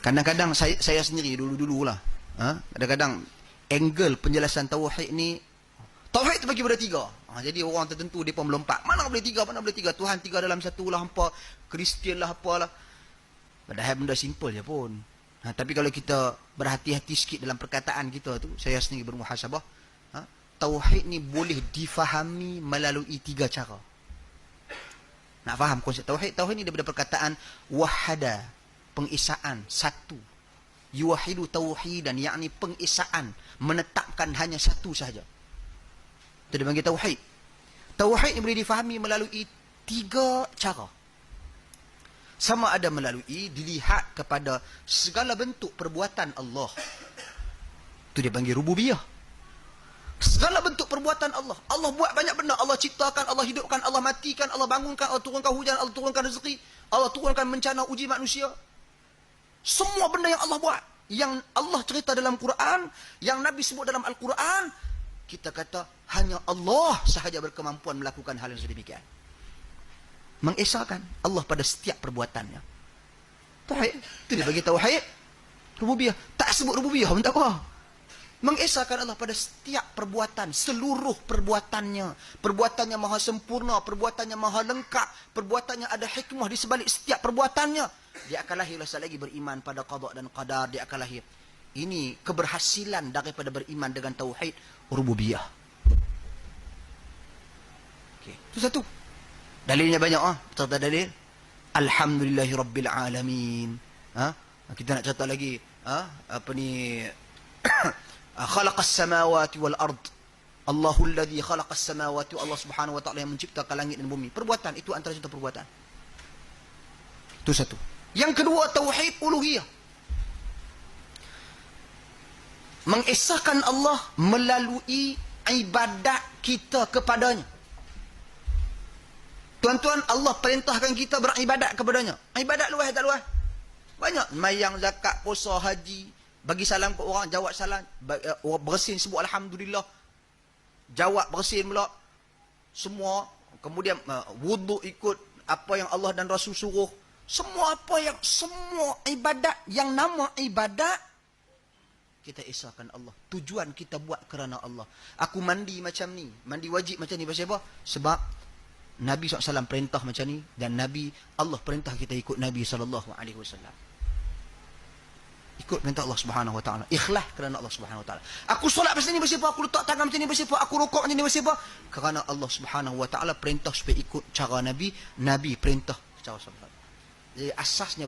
Kadang-kadang saya sendiri dulu-dululah, kadang-kadang angle penjelasan tauhid ni, tauhid terbagi pada tiga. Jadi orang tertentu dia pun melompat. Mana boleh tiga, mana boleh tiga. Tuhan tiga dalam satu lah, hampa Kristian lah, apalah. Padahal benda simple je pun. Tapi kalau kita berhati-hati sikit dalam perkataan kita tu, saya sendiri bermuhasabah, tauhid ni boleh difahami melalui tiga cara. Nak faham konsep tauhid? Tauhid ni daripada perkataan wahada, pengesaan, satu. Yuwahidu tauhidan, yakni pengesaan, menetapkan hanya satu sahaja. Itu dipanggil tauhid. Tauhid ni boleh difahami melalui tiga cara. Sama ada melalui dilihat kepada segala bentuk perbuatan Allah. Itu dia panggil rububiyah. Segala bentuk perbuatan Allah. Allah buat banyak benda. Allah ciptakan, Allah hidupkan, Allah matikan, Allah bangunkan, Allah turunkan hujan, Allah turunkan rezeki, Allah turunkan bencana uji manusia. Semua benda yang Allah buat, yang Allah cerita dalam Quran, yang Nabi sebut dalam Al-Quran, kita kata hanya Allah sahaja berkemampuan melakukan hal yang sedemikian. Mengesahkan Allah pada setiap perbuatannya. Tauhid. Itu dia bagi tauhid rububiyah. Tak sebut rububiyah pun tak apa. Mengesahkan Allah pada setiap perbuatan, seluruh perbuatannya. Perbuatannya maha sempurna, perbuatannya maha lengkap, perbuatannya ada hikmah di sebalik setiap perbuatannya. Dia akan lahir lagi beriman pada qada dan qadar. Dia akan lahir. Ini keberhasilan daripada beriman dengan tauhid rububiyah. Okey, itu satu. Dalilnya banyak Cerita dalil. Alhamdulillahi Rabbil Alamin. Kita nak cerita lagi. Apa ni? Khalaqas samawati wal ard. Allahul ladzi khalaqas samawati. Allah Subhanahu wa taala yang menciptakan langit dan bumi. Perbuatan itu antara contoh perbuatan. Itu satu. Yang kedua, tauhid uluhiyah. Mengesahkan Allah melalui ibadat kita kepadanya. Tuan-tuan, Allah perintahkan kita beribadat kepadanya. Ibadat luas tak luas? Banyak. Mayang, zakat, puasa, haji, bagi salam ke orang, jawab salam, bersin sebut Alhamdulillah, jawab bersin pula, semua. Kemudian wuduk ikut apa yang Allah dan Rasul suruh. Semua ibadat yang nama ibadat, kita esahkan Allah. Tujuan kita buat kerana Allah. Aku mandi macam ni, mandi wajib macam ni, pasal apa? Sebab Nabi SAW perintah macam ni, dan Allah perintah kita ikut Nabi SAW. Ikut perintah Allah Subhanahu Wa Taala. Ikhlas kerana Allah Subhanahu Wa Taala. Aku solat macam ni, pasal apa? Aku letak tangan macam ni, pasal apa? Aku rukuk macam ni, pasal apa? Kerana Allah Subhanahu Wa Taala perintah supaya ikut cara Nabi. Nabi perintah cara sahabat. Jadi asasnya